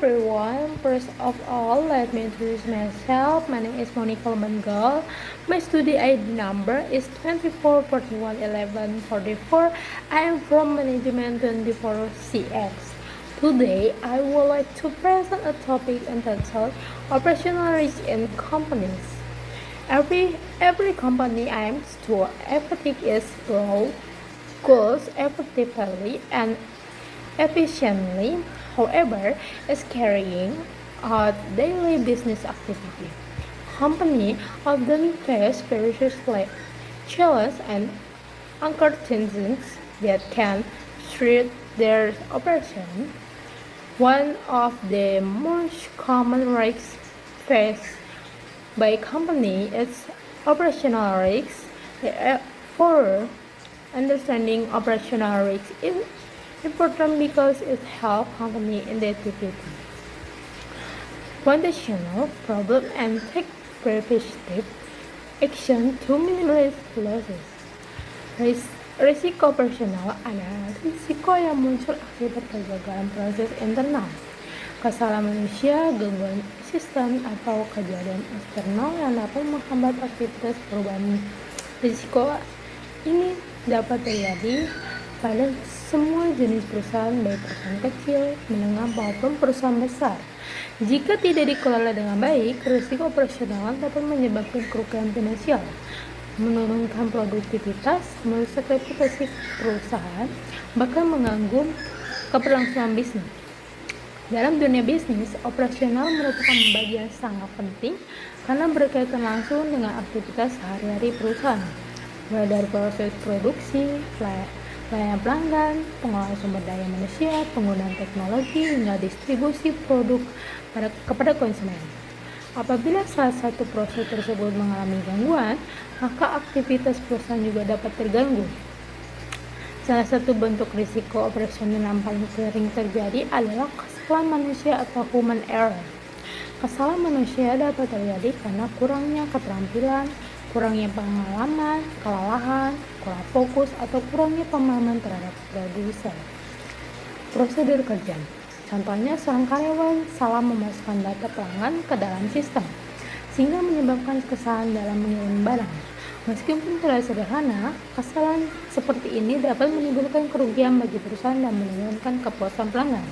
everyone, first of all, let me introduce myself. My name is Monica Lemangal. My study ID number is 24411144. I am from Management 24CX. Today, I would like to present a topic entitled Operational Risk in Companies. Every company aims to achieve its goals effectively and efficiently. However, is carrying out daily business activity. Companies often face various challenges and uncertainties that can threaten their operation. One of the most common risks faced by companies is operational risks. Therefore, understanding operational risks is important because it helps companies identify potential problems and take preventive action to minimize losses. Risiko operasional adalah risiko yang muncul akibat kegagalan proses internal, kesalahan manusia, gangguan sistem, atau kejadian eksternal yang dapat menghambat aktivitas perubahan. Risiko ini dapat terjadi pada semua jenis perusahaan, baik perusahaan kecil, menengah, maupun perusahaan besar. Jika tidak dikelola dengan baik, risiko operasional dapat menyebabkan kerugian finansial, menurunkan produktivitas, merusak reputasi perusahaan, bahkan mengganggu keberlangsungan bisnis. Dalam dunia bisnis, operasional merupakan bagian sangat penting karena berkaitan langsung dengan aktivitas sehari-hari perusahaan, mulai dari proses produksi, pelayanan pelanggan, pengelolaan sumber daya manusia, penggunaan teknologi, hingga distribusi produk kepada konsumen. Apabila salah satu proses tersebut mengalami gangguan, maka aktivitas perusahaan juga dapat terganggu. Salah satu bentuk risiko operasional yang paling sering terjadi adalah kesalahan manusia atau human error. Kesalahan manusia dapat terjadi karena kurangnya keterampilan, kurangnya pengalaman, kelelahan, kurang fokus, atau kurangnya pemahaman terhadap prosedur kerja. Contohnya, seorang karyawan salah memasukkan data pelanggan ke dalam sistem, sehingga menyebabkan kesalahan dalam mengirim barang. Meskipun terlihat sederhana, kesalahan seperti ini dapat menimbulkan kerugian bagi perusahaan dan menurunkan kepuasan pelanggan.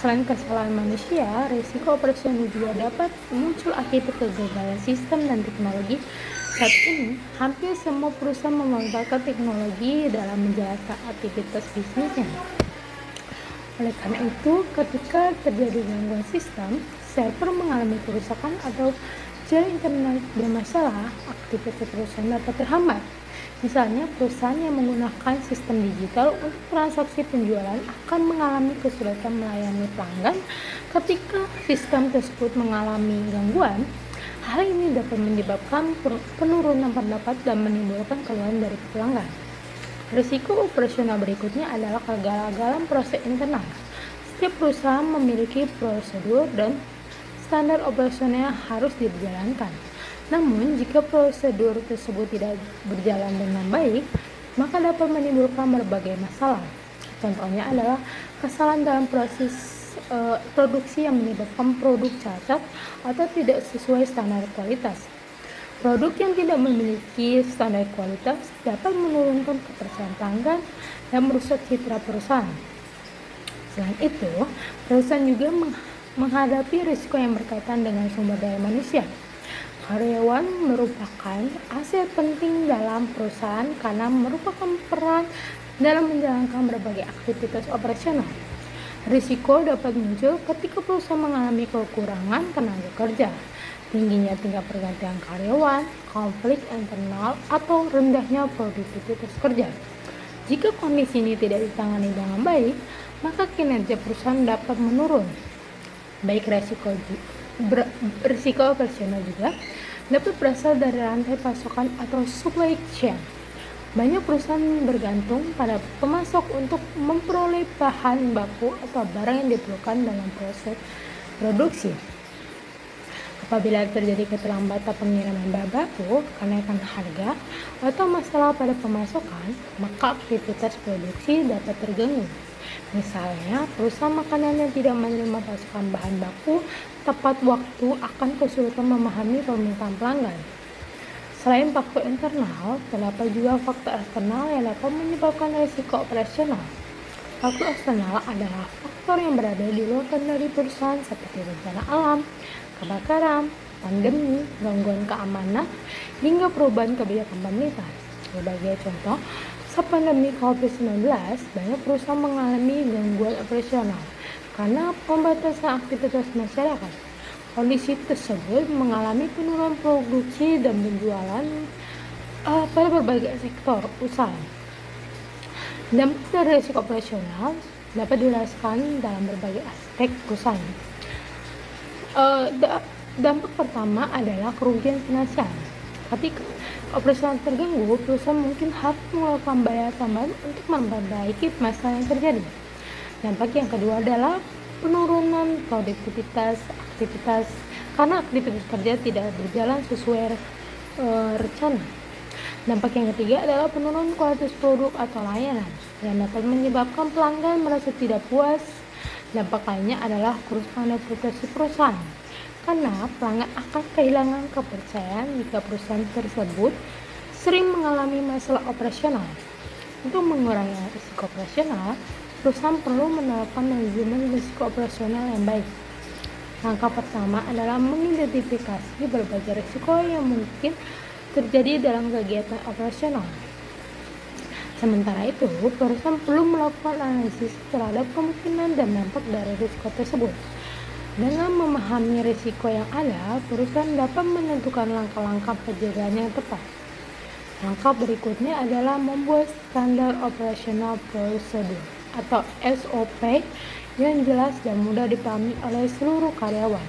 Selain kesalahan manusia, risiko operasional juga dapat muncul akibat kegagalan sistem dan teknologi. Saat ini, hampir semua perusahaan memanfaatkan teknologi dalam menjalankan aktivitas bisnisnya. Oleh karena itu, ketika terjadi gangguan sistem, server mengalami kerusakan atau jaringan internet bermasalah, aktivitas perusahaan dapat terhambat. Misalnya, perusahaan yang menggunakan sistem digital untuk transaksi penjualan akan mengalami kesulitan melayani pelanggan ketika sistem tersebut mengalami gangguan. Hal ini dapat menyebabkan penurunan pendapat dan menimbulkan keluhan dari pelanggan. Risiko operasional berikutnya adalah kegagalan proses internal. Setiap perusahaan memiliki prosedur dan standar operasional yang harus dijalankan. Namun, jika prosedur tersebut tidak berjalan dengan baik, maka dapat menimbulkan berbagai masalah. Contohnya adalah kesalahan dalam proses produksi yang menyebabkan produk cacat atau tidak sesuai standar kualitas. Produk yang tidak memiliki standar kualitas dapat menurunkan kepercayaan pelanggan dan merusak citra perusahaan. Selain itu, perusahaan juga menghadapi risiko yang berkaitan dengan sumber daya manusia. Karyawan merupakan aset penting dalam perusahaan karena merupakan peran dalam menjalankan berbagai aktivitas operasional. Risiko dapat muncul ketika perusahaan mengalami kekurangan tenaga kerja, tingginya tingkat pergantian karyawan, konflik internal, atau rendahnya produktivitas kerja. Jika kondisi ini tidak ditangani dengan baik, maka kinerja perusahaan dapat menurun. Baik risiko operasional juga dapat berasal dari rantai pasokan atau supply chain. Banyak perusahaan bergantung pada pemasok untuk memperoleh bahan baku atau barang yang diperlukan dalam proses produksi. Apabila terjadi keterlambatan pengiriman bahan baku, kenaikan harga, atau masalah pada pemasokan, maka aktivitas produksi dapat terganggu. Misalnya, perusahaan makanan yang tidak menerima pasokan bahan baku tepat waktu akan kesulitan memahami permintaan pelanggan. Selain faktor internal, terdapat juga faktor eksternal yang dapat menyebabkan risiko operasional. Faktor eksternal adalah faktor yang berada di luar kendali perusahaan seperti bencana alam, kebakaran, pandemi, gangguan keamanan, hingga perubahan kebijakan pemerintah. Sebagai contoh, saat pandemi COVID-19, banyak perusahaan mengalami gangguan operasional karena pembatasan aktivitas masyarakat. Kondisi tersebut mengalami penurunan produksi dan penjualan pada berbagai sektor usaha. Dampak dari risiko operasional dapat dirasakan dalam berbagai aspek perusahaan. Dampak pertama adalah kerugian finansial. Ketika operasional terganggu, perusahaan mungkin harus mengeluarkan biaya tambahan untuk memperbaiki masalah yang terjadi. Dampak yang kedua adalah penurunan produktivitas aktivitas karena aktivitas kerja tidak berjalan sesuai rencana. Dampak yang ketiga adalah penurunan kualitas produk atau layanan yang dapat menyebabkan pelanggan merasa tidak puas. Dampak lainnya adalah kerusakan reputasi perusahaan karena pelanggan akan kehilangan kepercayaan jika perusahaan tersebut sering mengalami masalah operasional. Untuk mengurangi risiko operasional, perusahaan perlu menerapkan manajemen risiko operasional yang baik. Langkah pertama adalah mengidentifikasi berbagai risiko yang mungkin terjadi dalam kegiatan operasional. Sementara itu, perusahaan perlu melakukan analisis terhadap kemungkinan dan dampak dari risiko tersebut. Dengan memahami risiko yang ada, perusahaan dapat menentukan langkah-langkah pencegahan yang tepat. Langkah berikutnya adalah membuat standar operasional prosedur atau SOP yang jelas dan mudah dipahami oleh seluruh karyawan.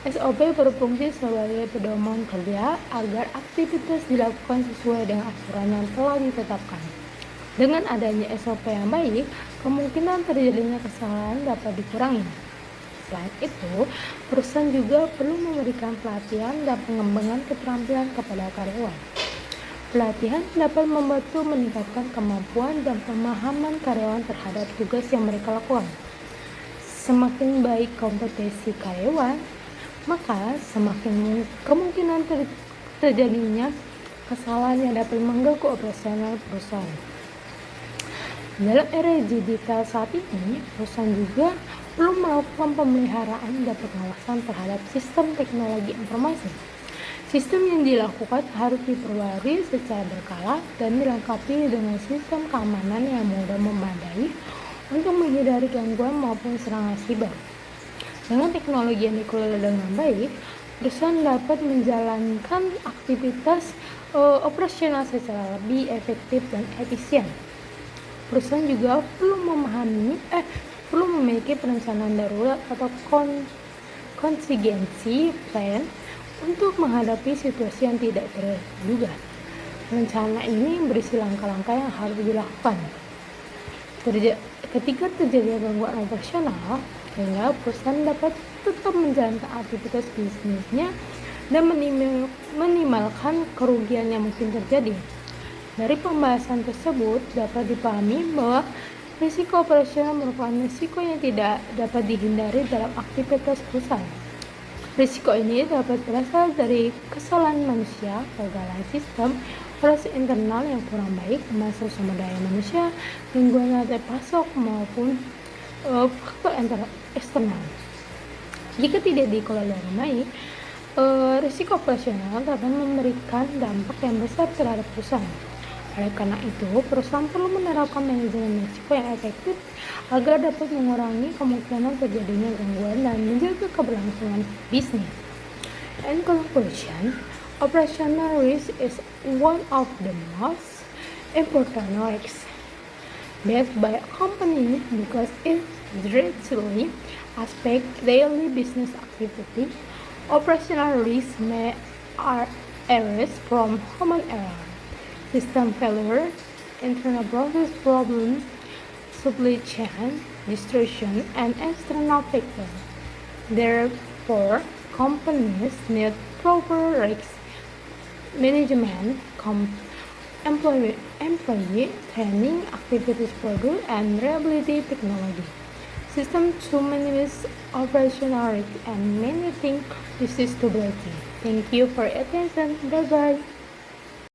SOP berfungsi sebagai pedoman kerja agar aktivitas dilakukan sesuai dengan aturan yang telah ditetapkan. Dengan adanya SOP yang baik, kemungkinan terjadinya kesalahan dapat dikurangi. Selain itu, perusahaan juga perlu memberikan pelatihan dan pengembangan keterampilan kepada karyawan. Pelatihan dapat membantu meningkatkan kemampuan dan pemahaman karyawan terhadap tugas yang mereka lakukan. Semakin baik kompetensi karyawan, maka semakin kemungkinan terjadinya kesalahan yang dapat mengganggu operasional perusahaan. Dalam era digital saat ini, perusahaan juga perlu melakukan pemeliharaan dan pengawasan terhadap sistem teknologi informasi. Sistem yang dilakukan harus diperbarui secara berkala dan dilengkapi dengan sistem keamanan yang mudah memadai untuk menghindari gangguan maupun serangan siber. Dengan teknologi yang dikelola dengan baik, perusahaan dapat menjalankan aktivitas operasional secara lebih efektif dan efisien. Perusahaan juga perlu memiliki perencanaan darurat atau contingency plan untuk menghadapi situasi yang tidak terduga. Rencana ini berisi langkah-langkah yang harus dilakukan ketika terjadi gangguan operasional, sehingga perusahaan dapat tetap menjalankan aktivitas bisnisnya dan minimalkan kerugian yang mungkin terjadi. Dari pembahasan tersebut dapat dipahami bahwa risiko operasional merupakan risiko yang tidak dapat dihindari dalam aktivitas perusahaan. Risiko ini dapat berasal dari kesalahan manusia, kegagalan sistem, proses internal yang kurang baik, masalah sumber daya manusia, gangguan rantai pasok maupun faktor eksternal. Jika tidak dikelola dengan baik, risiko operasional dapat memberikan dampak yang besar terhadap perusahaan. Oleh karena itu, perusahaan perlu menerapkan manajemen risiko yang efektif agar dapat mengurangi kemungkinan terjadinya gangguan dan menjaga keberlangsungan bisnis. In conclusion, operational risk is one of the most important risks faced by a company because it directly affects daily business activity. Operational risks may arise from human error, system failure, internal process problems, supply chain disruption, and external factors. Therefore, companies need proper risk management employee training, activities product, and reliability technology. System to minimize operational risk and maintain business stability. Thank you for your attention. Bye bye.